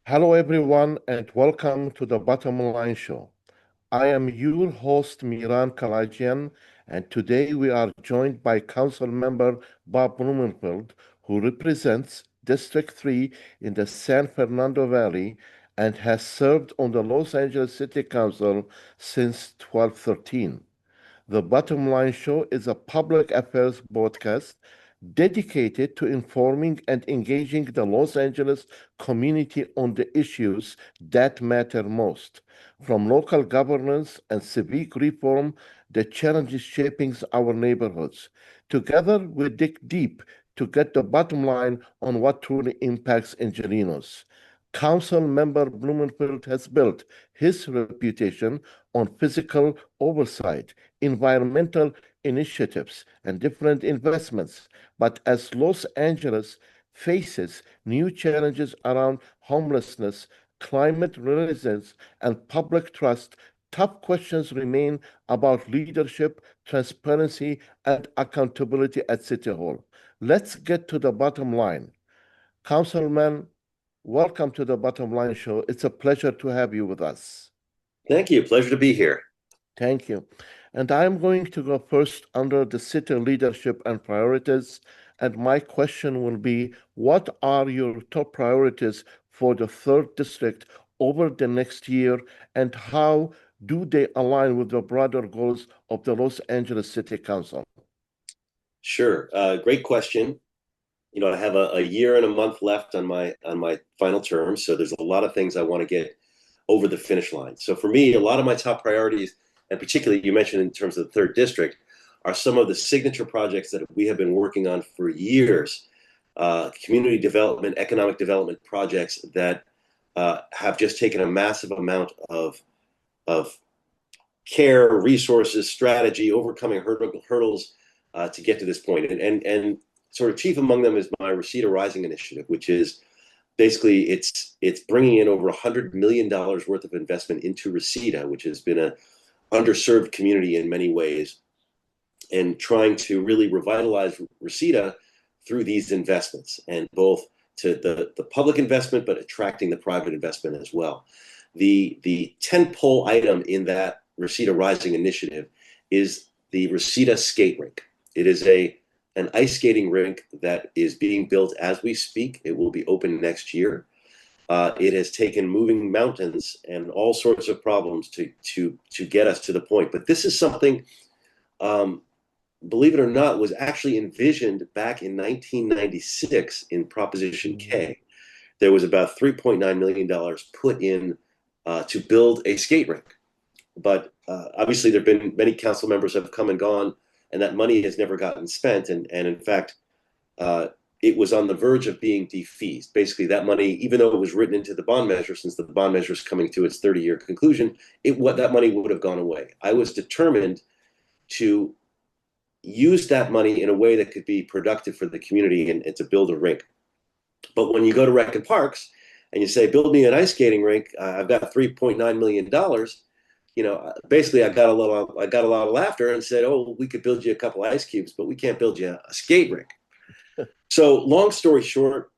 Hello, everyone, and welcome to the Bottom Line Show. I am your host, Mihran Kalaydjian, and today we are joined by Council Member Bob Blumenfield, who represents District 3 in the San Fernando Valley and has served on the Los Angeles City Council since 1213. The Bottom Line Show is a public affairs broadcast dedicated to informing and engaging the Los Angeles community on the issues that matter most, from local governance and civic reform, the challenges shaping our neighborhoods. Together, we dig deep to get the bottom line on what truly impacts Angelinos. Council member Blumenfield has built his reputation on physical oversight, environmental initiatives, and different investments. But as Los Angeles faces new challenges around homelessness, climate resilience, and public trust, tough questions remain about leadership, transparency, and accountability at City Hall. Let's get to the bottom line. Councilman, welcome to the Bottom Line Show. It's a pleasure to have you with us. Thank you. Pleasure to be here. Thank you. And I'm going to go first under the city leadership and priorities. And my question will be, what are your top priorities for the third district over the next year, and how do they align with the broader goals of the Los Angeles City Council? Sure. Great question. I have a year and a month left on my final term, so there's a lot of things I want to get over the finish line. So for me, a lot of my top priorities, and particularly you mentioned in terms of the third district, are some of the signature projects that we have been working on for years. Community development, economic development projects that have just taken a massive amount of care, resources, strategy, overcoming hurdles to get to this point. And sort of chief among them is my Reseda Rising initiative, which is basically it's bringing in over $100 million worth of investment into Reseda, which has been a underserved community in many ways, and trying to really revitalize Reseda through these investments, and both to the public investment, but attracting the private investment as well. The tentpole item in that Reseda Rising initiative is the Reseda skate rink. It is an ice skating rink that is being built as we speak. It will be open next year. It has taken moving mountains and all sorts of problems to get us to the point. But this is something, believe it or not, was actually envisioned back in 1996 in Proposition K. There was about $3.9 million put in to build a skate rink. But obviously there have been many council members have come and gone, and that money has never gotten spent. And in fact, it was on the verge of being defeased. Basically, that money, even though it was written into the bond measure, since the bond measure is coming to its 30-year conclusion, that money would have gone away. I was determined to use that money in a way that could be productive for the community and to build a rink. But when you go to Rec and Parks and you say, build me an ice skating rink, I've got $3.9 million. Basically I got a lot of laughter and said, oh, we could build you a couple ice cubes, but we can't build you a skate rink. So long story short,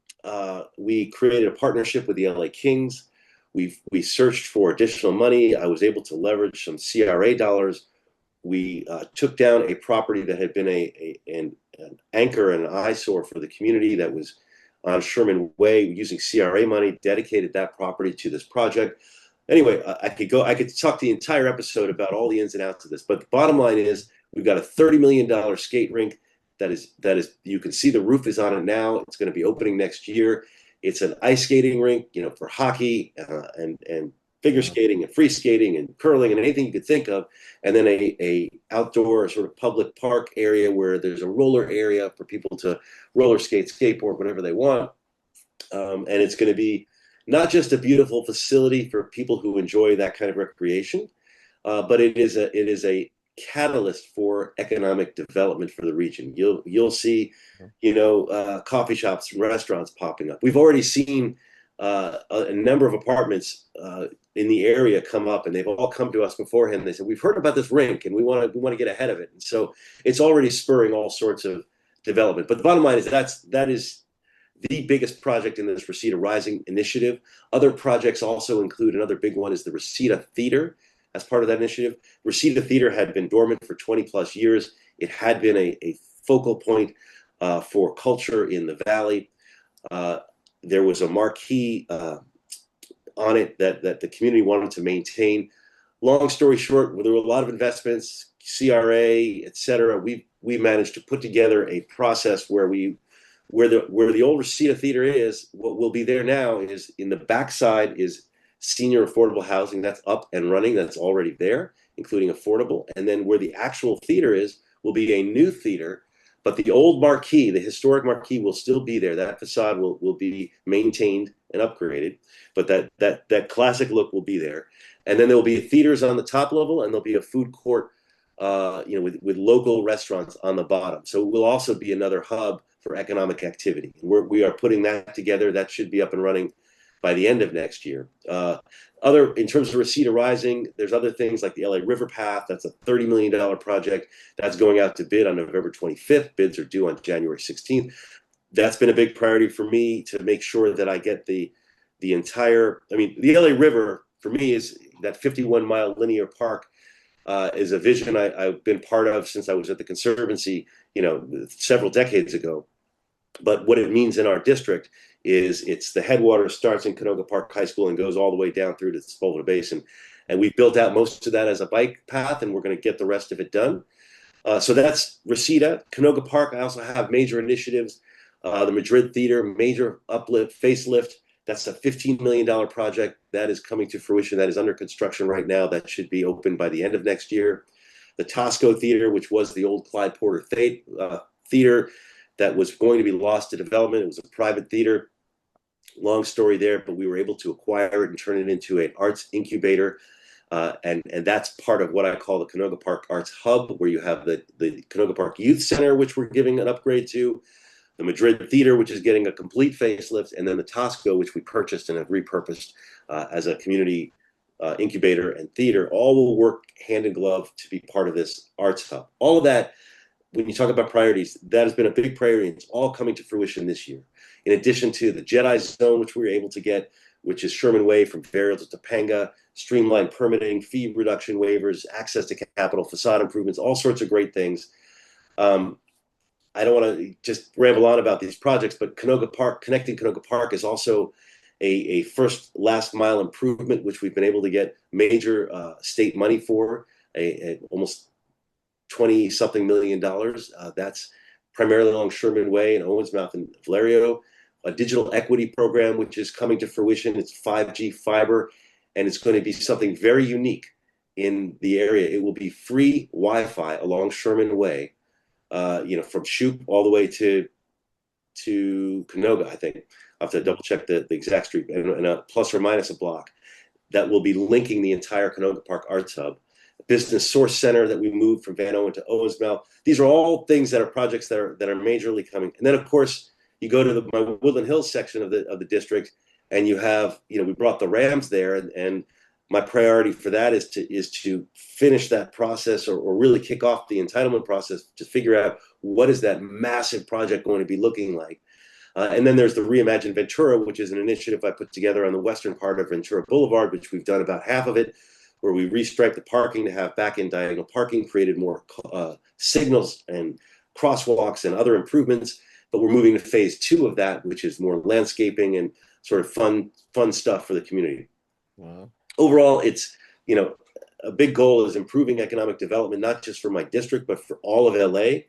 we created a partnership with the LA Kings. We searched for additional money. I was able to leverage some CRA dollars. We took down a property that had been an anchor and an eyesore for the community that was on Sherman Way, using CRA money, dedicated that property to this project. Anyway, I could talk the entire episode about all the ins and outs of this, but the bottom line is we've got a $30 million skate rink that is you can see the roof is on it now. It's going to be opening next year. It's an ice skating rink, for hockey and figure skating and free skating and curling and anything you could think of, and then a outdoor sort of public park area where there's a roller area for people to roller skate, skateboard, whatever they want. And it's going to be not just a beautiful facility for people who enjoy that kind of recreation, but it is a catalyst for economic development for the region. You'll see, coffee shops and restaurants popping up. We've already seen a number of apartments in the area come up, and they've all come to us beforehand. They said, we've heard about this rink and we want to get ahead of it. And so it's already spurring all sorts of development. But the bottom line is the biggest project in this Reseda Rising initiative. Other projects also include, another big one is the Reseda Theater as part of that initiative. Reseda Theater had been dormant for 20 plus years. It had been a focal point for culture in the valley. There was a marquee on it that the community wanted to maintain. Long story short, there were a lot of investments, CRA, et cetera. We managed to put together a process where the old Reseda Theater is, what will be there now is in the backside is senior affordable housing that's up and running, that's already there, including affordable. And then where the actual theater is will be a new theater, but the old marquee, the historic marquee, will still be there. That facade will be maintained and upgraded, but that classic look will be there. And then there will be theaters on the top level, and there'll be a food court, with local restaurants on the bottom. So it will also be another hub for economic activity. We are putting that together. That should be up and running by the end of next year. In terms of Reseda Rising, there's other things like the LA River Path. That's a $30 million project that's going out to bid on November 25th. Bids are due on January 16th. That's been a big priority for me to make sure that I get the entire, the LA River for me is that 51-mile linear park. Is a vision I've been part of since I was at the Conservancy, several decades ago. But what it means in our district is it's the headwaters starts in Canoga Park High School and goes all the way down through to the Sepulveda Basin. And we've built out most of that as a bike path, and we're going to get the rest of it done. So that's Reseda. Canoga Park, I also have major initiatives. The Madrid Theater, major uplift, facelift. That's a $15 million project that is coming to fruition. That is under construction right now. That should be open by the end of next year. The Tosco Theater, which was the old Clyde Porter Theater that was going to be lost to development. It was a private theater. Long story there, but we were able to acquire it and turn it into an arts incubator. And that's part of what I call the Canoga Park Arts Hub, where you have the Canoga Park Youth Center, which we're giving an upgrade to, the Madrid Theater, which is getting a complete facelift, and then the Tosco, which we purchased and have repurposed as a community incubator and theater. All will work hand in glove to be part of this arts hub. All of that, when you talk about priorities, that has been a big priority, and it's all coming to fruition this year. In addition to the Jedi Zone, which we were able to get, which is Sherman Way from Varial to Topanga, streamlined permitting, fee reduction waivers, access to capital, facade improvements, all sorts of great things. I don't want to just ramble on about these projects, but Canoga Park, connecting Canoga Park is also a first last mile improvement, which we've been able to get major state money for, almost 20 something million dollars. That's primarily along Sherman Way and Owensmouth and Valerio. A digital equity program, which is coming to fruition. It's 5G fiber, and it's going to be something very unique in the area. It will be free Wi-Fi along Sherman Way, from Shoup all the way to Canoga, I think. I'll have to double check the exact street, and a plus or minus a block that will be linking the entire Canoga Park Arts Hub. A business source center that we moved from Van Owen to Owensmouth. These are all things that are projects that are majorly coming. And then, of course, you go to my Woodland Hills section of the district, and you have, we brought the Rams there, and my priority for that is to finish that process or really kick off the entitlement process to figure out what is that massive project going to be looking like. And then there's the Reimagine Ventura, which is an initiative I put together on the western part of Ventura Boulevard, which we've done about half of it, where we restriped the parking to have back-end diagonal parking, created more signals and crosswalks and other improvements. But we're moving to phase 2 of that, which is more landscaping and sort of fun stuff for the community. Wow. Overall, it's, a big goal is improving economic development, not just for my district, but for all of LA,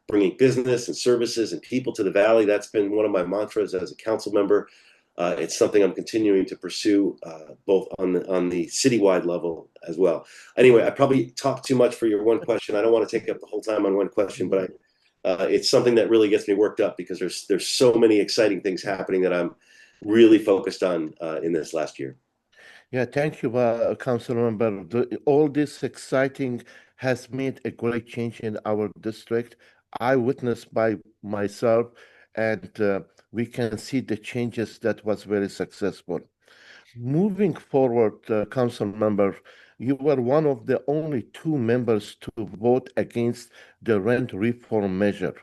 bringing business and services and people to the valley. That's been one of my mantras as a council member. It's something I'm continuing to pursue, both on the citywide level as well. Anyway, I probably talked too much for your one question. I don't want to take up the whole time on one question, but it's something that really gets me worked up because there's so many exciting things happening that I'm really focused on in this last year. Yeah, thank you, Council Member. All this exciting has made a great change in our district. I witnessed by myself, and we can see the changes that was very successful. Moving forward, Council Member, you were one of the only 2 members to vote against the rent reform measure.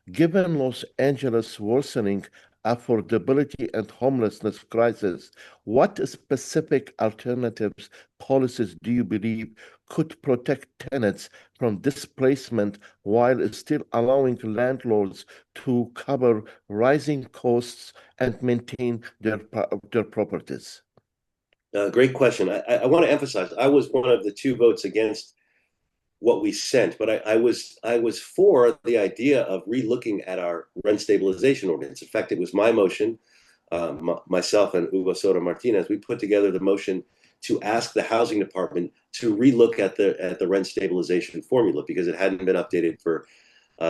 Given Los Angeles' worsening affordability and homelessness crisis, what specific alternatives policies do you believe could protect tenants from displacement while still allowing landlords to cover rising costs and maintain their properties? Great question. I want to emphasize I was one of the two votes against what we sent, but I was for the idea of relooking at our rent stabilization ordinance. In fact, it was my motion, myself and Hugo Soto Martinez. We put together the motion to ask the housing department to relook at the rent stabilization formula because it hadn't been updated for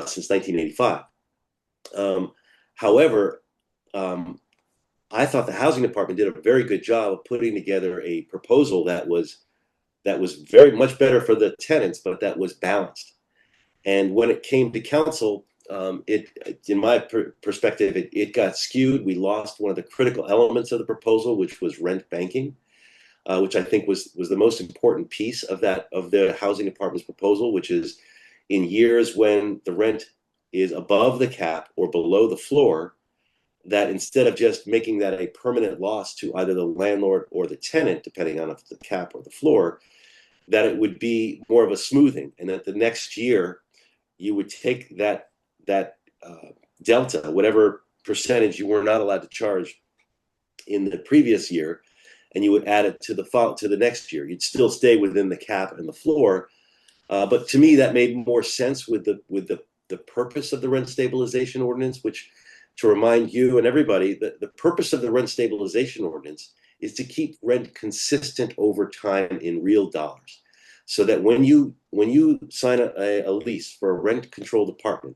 since 1985. However, I thought the housing department did a very good job of putting together a proposal that was very much better for the tenants, but that was balanced. And when it came to council, in my perspective, it got skewed. We lost one of the critical elements of the proposal, which was rent banking, which I think was the most important piece of the housing department's proposal, which is in years when the rent is above the cap or below the floor, that instead of just making that a permanent loss to either the landlord or the tenant, depending on if it's the cap or the floor, that it would be more of a smoothing, and that the next year you would take that delta, whatever percentage you were not allowed to charge in the previous year, and you would add it to the next year. You'd still stay within the cap and the floor, but to me that made more sense with the purpose of the rent stabilization ordinance, which, to remind you and everybody, that the purpose of the rent stabilization ordinance is to keep rent consistent over time in real dollars, so that when you sign a lease for a rent controlled apartment,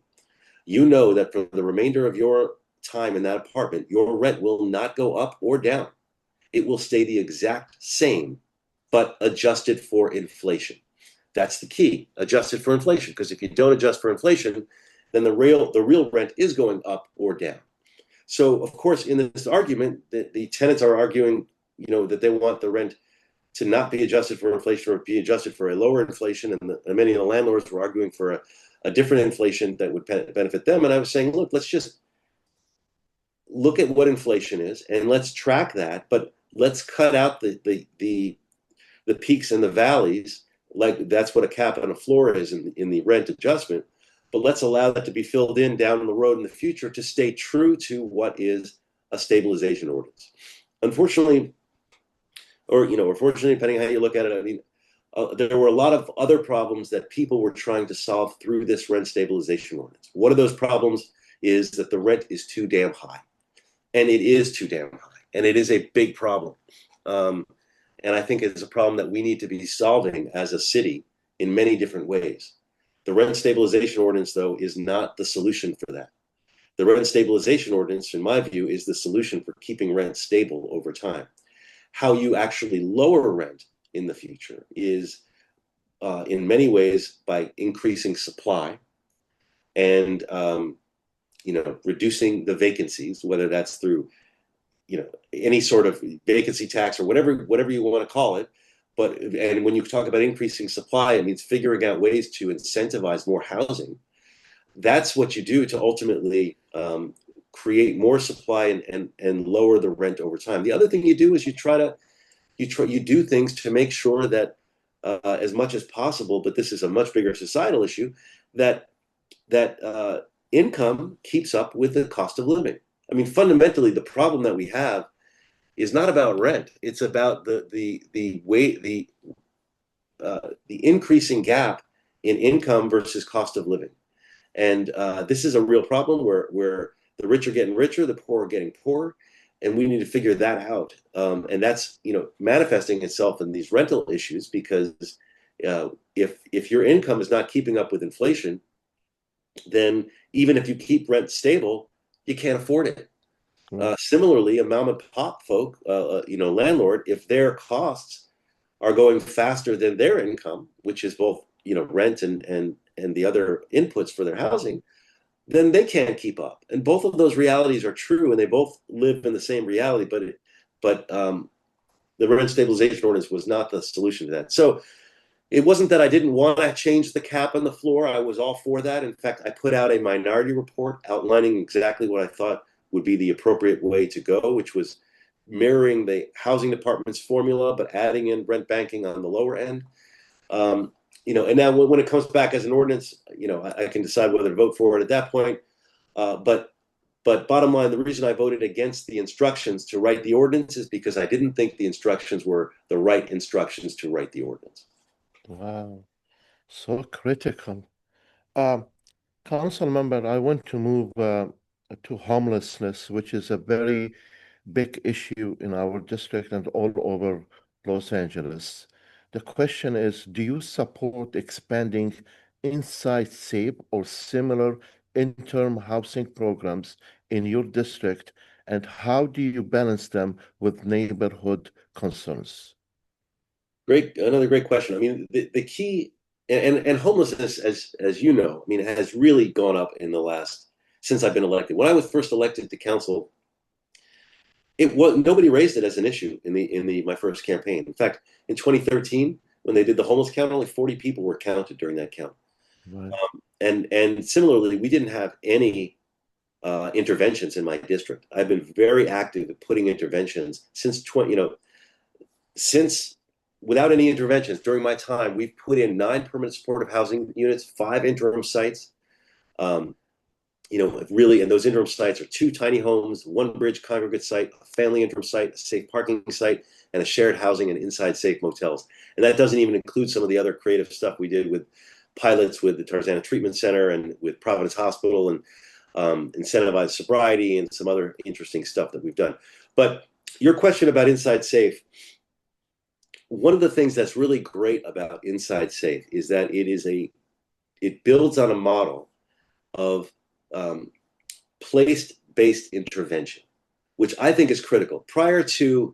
you know that for the remainder of your time in that apartment, your rent will not go up or down. It will stay the exact same, but adjusted for inflation. That's the key, adjusted for inflation, because if you don't adjust for inflation, then the real rent is going up or down. So, of course, in this argument, the tenants are arguing, that they want the rent to not be adjusted for inflation or be adjusted for a lower inflation, and many of the landlords were arguing for a different inflation that would benefit them. And I was saying, look, let's just look at what inflation is and let's track that, but let's cut out the peaks and the valleys. Like that's what a cap and a floor is in the rent adjustment. But let's allow that to be filled in down the road in the future to stay true to what is a stabilization ordinance. Unfortunately, or fortunately, depending on how you look at it, I mean, there were a lot of other problems that people were trying to solve through this rent stabilization ordinance. One of those problems is that the rent is too damn high, and it is too damn high, and it is a big problem. And I think it's a problem that we need to be solving as a city in many different ways. The rent stabilization ordinance, though, is not the solution for that. The rent stabilization ordinance, in my view, is the solution for keeping rent stable over time. How you actually lower rent in the future is, in many ways, by increasing supply and reducing the vacancies, whether that's through any sort of vacancy tax or whatever you want to call it. And when you talk about increasing supply, it means figuring out ways to incentivize more housing. That's what you do to ultimately create more supply and lower the rent over time. The other thing you do is you do things to make sure that as much as possible, but this is a much bigger societal issue, that income keeps up with the cost of living. I mean, fundamentally, the problem that we have is not about rent. It's about the increasing gap in income versus cost of living. And this is a real problem where the rich are getting richer, the poor are getting poorer, and we need to figure that out. And that's manifesting itself in these rental issues, because if your income is not keeping up with inflation, then even if you keep rent stable, you can't afford it. Similarly, a mom and pop folk, landlord, if their costs are going faster than their income, which is both rent and the other inputs for their housing, then they can't keep up. And both of those realities are true, and they both live in the same reality. But the rent stabilization ordinance was not the solution to that. So it wasn't that I didn't want to change the cap on the floor. I was all for that. In fact, I put out a minority report outlining exactly what I thought would be the appropriate way to go, which was mirroring the housing department's formula, but adding in rent banking on the lower end. And now when it comes back as an ordinance, I can decide whether to vote for it at that point. But bottom line, the reason I voted against the instructions to write the ordinance is because I didn't think the instructions were the right instructions to write the ordinance. Wow, so critical. Um, Council member, I want to move to homelessness, which is a very big issue in our district and all over Los Angeles. The question is, do you support expanding inside safe or similar interim housing programs in your district, and how do you balance them with neighborhood concerns? Another great question. I mean, the key and homelessness, as you know, I mean, has really gone up in the last since I've been elected. When I was first elected to council, it was nobody raised it as an issue in my first campaign. In fact, in 2013, when they did the homeless count, only 40 people were counted during that count. Right. And similarly, we didn't have any interventions in my district. I've been very active at putting interventions since without any interventions during my time, we've put in 9 permanent supportive housing units, 5 interim sites. Really, and those interim sites are 2 tiny homes, 1 bridge congregate site, a family interim site, a safe parking site, and a shared housing and inside safe motels. And that doesn't even include some of the other creative stuff we did with pilots with the Tarzana Treatment Center and with Providence Hospital and incentivized sobriety and some other interesting stuff that we've done. But your question about inside safe, one of the things that's really great about inside safe is that it builds on a model of place-based intervention, which I think is critical. Prior to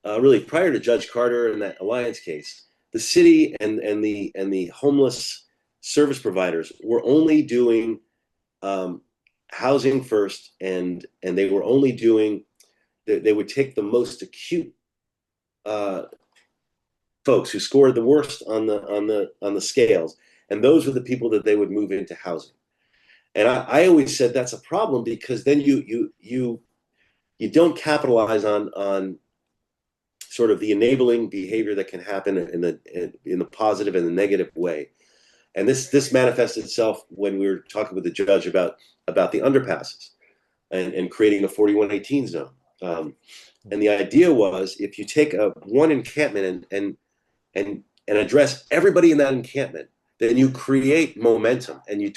Judge Carter and that Alliance case, the city and the homeless service providers were only doing housing first, and they were only doing they would take the most acute folks who scored the worst on the scales, and those were the people that they would move into housing. And I always said that's a problem, because then you don't capitalize on sort of the enabling behavior that can happen in the positive and the negative way. And this manifests itself when we were talking with the judge about the underpasses and creating a 4118 zone. And the idea was, if you take one encampment and address everybody in that encampment, then you create momentum, and you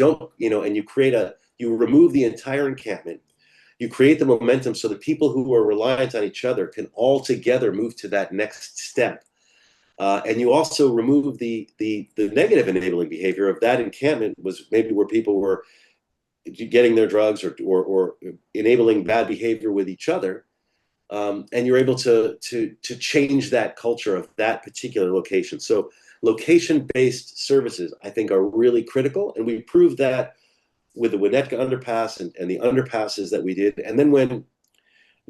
remove the entire encampment. You create the momentum so that people who are reliant on each other can all together move to that next step. And you also remove the negative enabling behavior of that encampment, was maybe where people were getting their drugs or enabling bad behavior with each other. And you're able to change that culture of that particular location. So location-based services, I think, are really critical, and we proved that with the Winnetka underpass and the underpasses that we did. And then when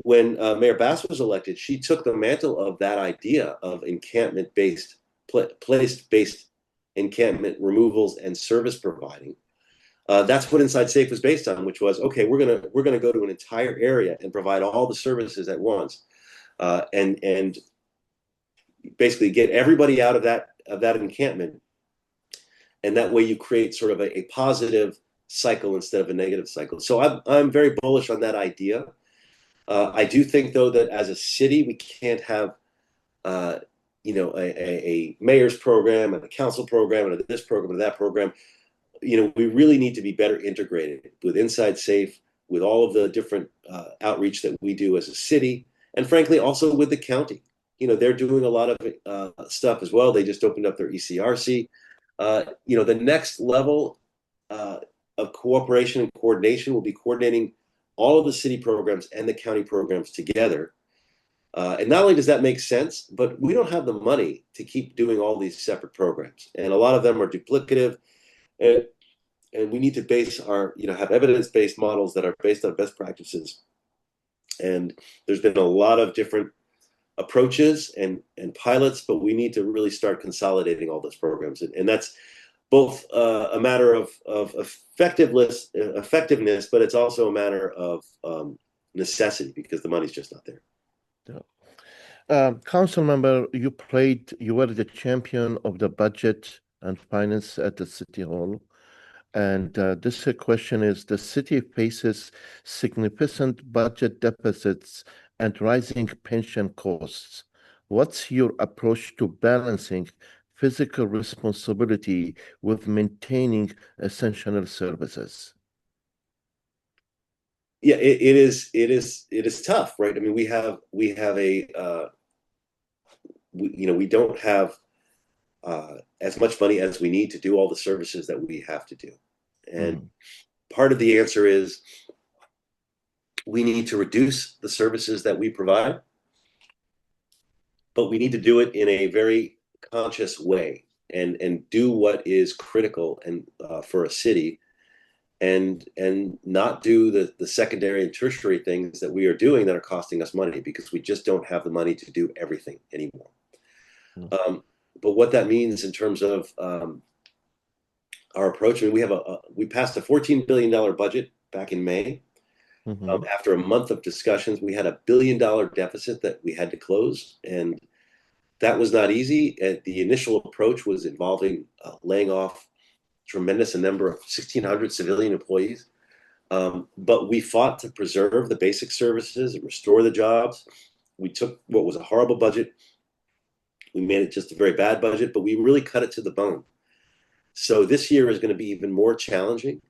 Mayor Bass was elected, she took the mantle of that idea of encampment-based, place-based encampment removals and service providing. That's what Inside Safe was based on, which was, okay, we're gonna go to an entire area and provide all the services at once, and basically get everybody out of that encampment, and that way you create sort of a positive cycle instead of a negative cycle. So I'm very bullish on that idea. I do think, though, that as a city we can't have a mayor's program and a council program and this program and that program. We really need to be better integrated with Inside Safe, with all of the different outreach that we do as a city, and frankly, also with the county. They're doing a lot of stuff as well. They just opened up their ECRC. The next level of cooperation and coordination will be coordinating all of the city programs and the county programs together. And not only does that make sense, but we don't have the money to keep doing all these separate programs. And a lot of them are duplicative. And we need to base have evidence-based models that are based on best practices. And there's been a lot of different approaches and pilots, but we need to really start consolidating all those programs. And that's both a matter of effectiveness, but it's also a matter of necessity because the money's just not there. Yeah. Council member, you were the champion of the budget and finance at the City Hall. And this question is, the city faces significant budget deficits and rising pension costs. What's your approach to balancing physical responsibility with maintaining essential services? Yeah, it is tough, right? I mean, we have we don't have as much money as we need to do all the services that we have to do. And part of the answer is we need to reduce the services that we provide, but we need to do it in a very conscious way and do what is critical and for a city, and not do the secondary and tertiary things that we are doing that are costing us money because we just don't have the money to do everything anymore. But what that means in terms of our approach, I mean, we passed a $14 billion budget back in May. After a month of discussions, we had $1 billion deficit that we had to close, and that was not easy. The initial approach was involving laying off tremendous a number of 1,600 civilian employees. But we fought to preserve the basic services and restore the jobs. We took what was a horrible budget. We made it just a very bad budget, but we really cut it to the bone. So this year is going to be even more challenging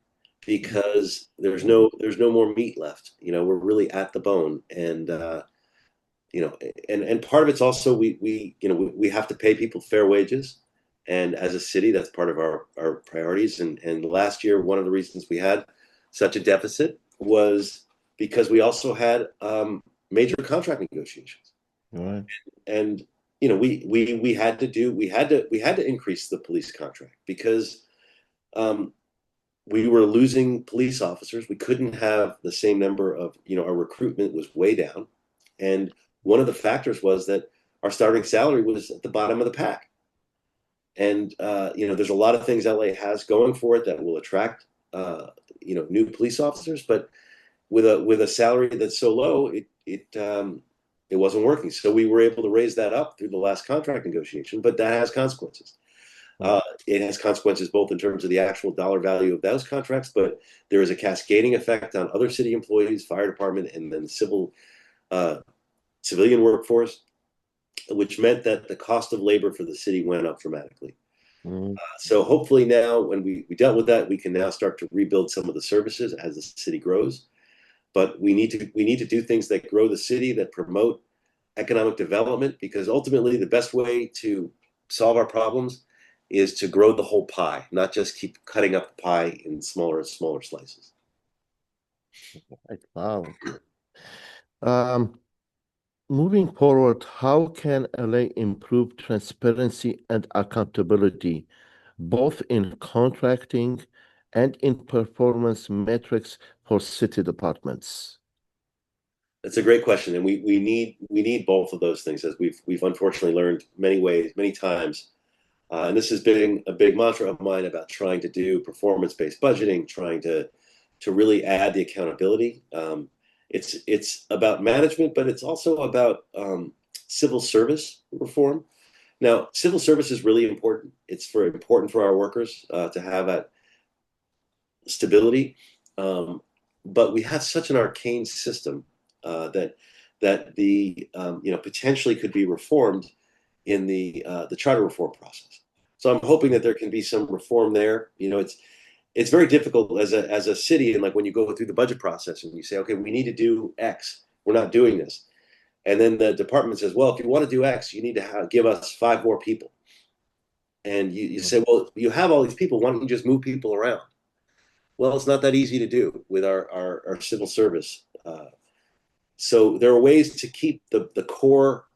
because there's no more meat left. We're really at the bone, and and part of it's also we have to pay people fair wages, and as a city, that's part of our priorities. And last year, one of the reasons we had such a deficit was because we also had major contract negotiations, Right. and we had to increase the police contract because we were losing police officers. We couldn't have the same number of, our recruitment was way down. And one of the factors was that our starting salary was at the bottom of the pack. And, there's a lot of things LA has going for it that will attract, new police officers. But with a salary that's so low, it wasn't working. So we were able to raise that up through the last contract negotiation, but that has consequences. It has consequences both in terms of the actual dollar value of those contracts, but there is a cascading effect on other city employees, fire department, and then civilian workforce, which meant that the cost of labor for the city went up dramatically. So hopefully now, when we dealt with that, we can now start to rebuild some of the services as the city grows. But we need to do things that grow the city, that promote economic development, because ultimately the best way to solve our problems is to grow the whole pie, not just keep cutting up the pie in smaller and smaller slices. Wow. Moving forward, how can LA improve transparency and accountability, both in contracting and in performance metrics for city departments? That's a great question, and we need both of those things, as we've unfortunately learned many times. And this has been a big mantra of mine about trying to do performance-based budgeting, trying to really add the accountability. It's about management, but it's also about civil service reform. Now, civil service is really important. It's important for our workers to have that stability. But we have such an arcane system that the potentially could be reformed in the charter reform process. So I'm hoping that there can be some reform there. It's very difficult as a city, and like when you go through the budget process and you say, okay, we need to do X, we're not doing this, and then the department says, well, if you want to do X, you need to give us 5 more people, and you say, well, you have all these people, why don't you just move people around? Well, it's not that easy to do with our civil service. So there are ways to keep the core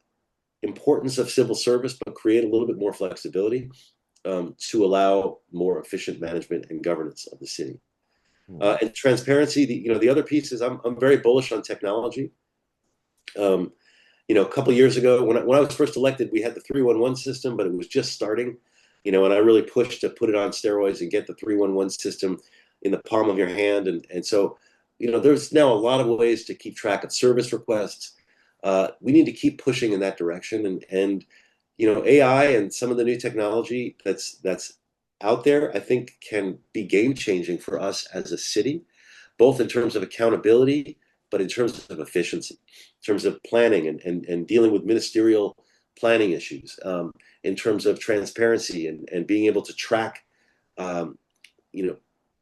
importance of civil service, but create a little bit more flexibility to allow more efficient management and governance of the city. And transparency, the other piece is I'm very bullish on technology. A couple of years ago, when I was first elected, we had the 311 system, but it was just starting. And I really pushed to put it on steroids and get the 311 system in the palm of your hand. And so, there's now a lot of ways to keep track of service requests. We need to keep pushing in that direction, and AI and some of the new technology that's out there, I think can be game changing for us as a city, both in terms of accountability, but in terms of efficiency, in terms of planning and dealing with ministerial planning issues, in terms of transparency and being able to track, um, you know,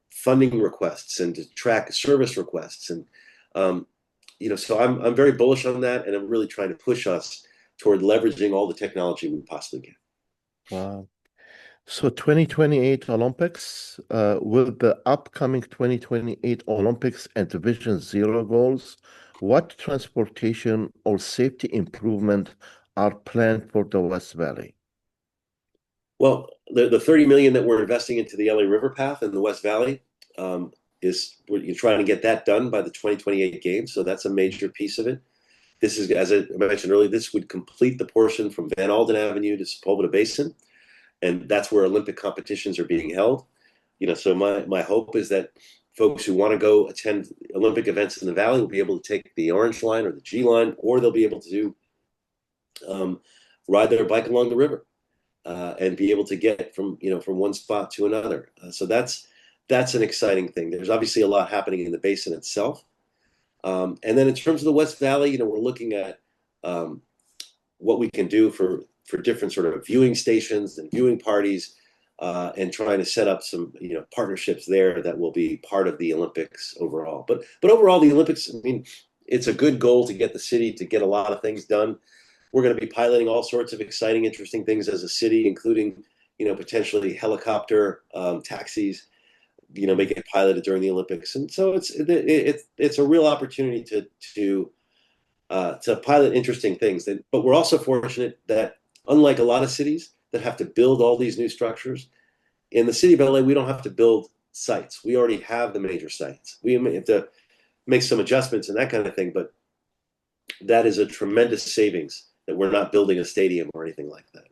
funding requests and to track service requests. And, so I'm very bullish on that. And I'm really trying to push us toward leveraging all the technology we possibly can. Wow. So 2028 Olympics, with the upcoming 2028 Olympics and Vision Zero goals, what transportation or safety improvement are planned for the West Valley? Well, the 30 million that we're investing into the LA River Path in the West Valley, is you're trying to get that done by the 2028 games. So that's a major piece of it. This is, as I mentioned earlier, this would complete the portion from Van Alden Avenue to Sepulveda Basin, and that's where Olympic competitions are being held. So my hope is that folks who want to go attend Olympic events in the Valley will be able to take the Orange Line or the G Line, or they'll be able to ride their bike along the river, and be able to get from one spot to another. So that's an exciting thing. There's obviously a lot happening in the basin itself. And then in terms of the West Valley, we're looking at what we can do for different sort of viewing stations and viewing parties, and trying to set up some partnerships there that will be part of the Olympics overall. But overall, the Olympics, I mean, it's a good goal to get the city to get a lot of things done. We're going to be piloting all sorts of exciting, interesting things as a city, including potentially helicopter taxis, make it piloted during the Olympics. And so it's a real opportunity to pilot interesting things. But we're also fortunate that, unlike a lot of cities that have to build all these new structures, in the city of LA, we don't have to build sites. We already have the major sites. We have to make some adjustments and that kind of thing, but that is a tremendous savings that we're not building a stadium or anything like that.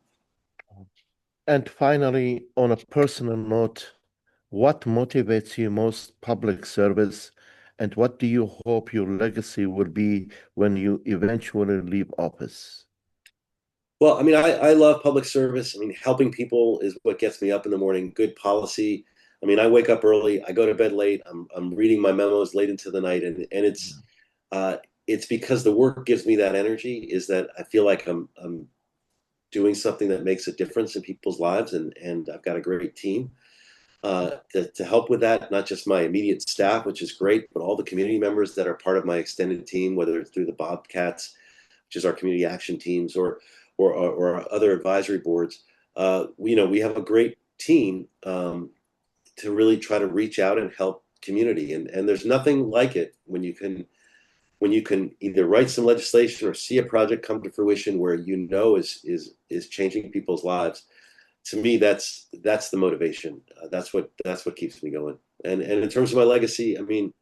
And finally, on a personal note, what motivates you most public service, and what do you hope your legacy will be when you eventually leave office? Well, I mean, I love public service. I mean, helping people is what gets me up in the morning. Good policy. I mean, I wake up early. I go to bed late. I'm reading my memos late into the night, and it's because the work gives me that energy. Is that I feel like I'm doing something that makes a difference in people's lives, and I've got a great team to help with that. Not just my immediate staff, which is great, but all the community members that are part of my extended team, whether it's through the Bobcats, which is our community action teams, or our other advisory boards. We have a great team, to really try to reach out and help community. And there's nothing like it when you can either write some legislation or see a project come to fruition where is changing people's lives. To me, that's the motivation. That's what keeps me going. And in terms of my legacy, I mean,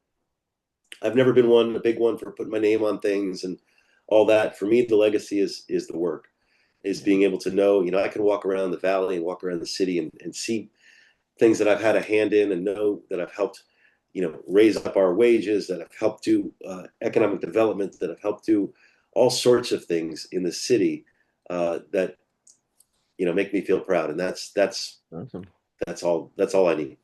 I've never been a big one for putting my name on things and all that. For me, the legacy is the work, is being able to know, I can walk around the valley and walk around the city and see things that I've had a hand in, and know that I've helped, raise up our wages, that have helped do economic development, that have helped do all sorts of things in the city, that make me feel proud. And Awesome. that's all I need.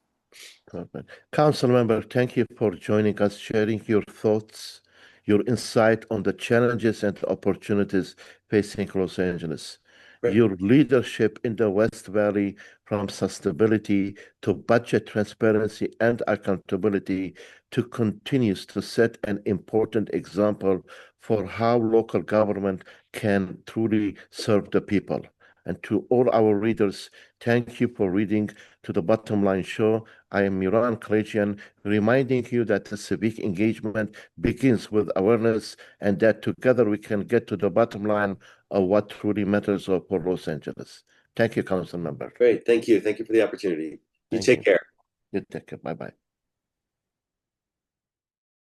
Perfect. Council member, thank you for joining us, sharing your thoughts, your insight on the challenges and opportunities facing Los Angeles. Great. Your leadership in the West Valley, from sustainability to budget transparency and accountability, continues to set an important example for how local government can truly serve the people. And to all our readers, thank you for reading To the Bottom Line Show. I am Mihran Kalaydjian, reminding you that the civic engagement begins with awareness, and that together we can get to the bottom line of what truly matters for Los Angeles. Thank you, Council Member. Great. Thank you. Thank you for the opportunity. You Thank take you. care. You take care. Bye-bye.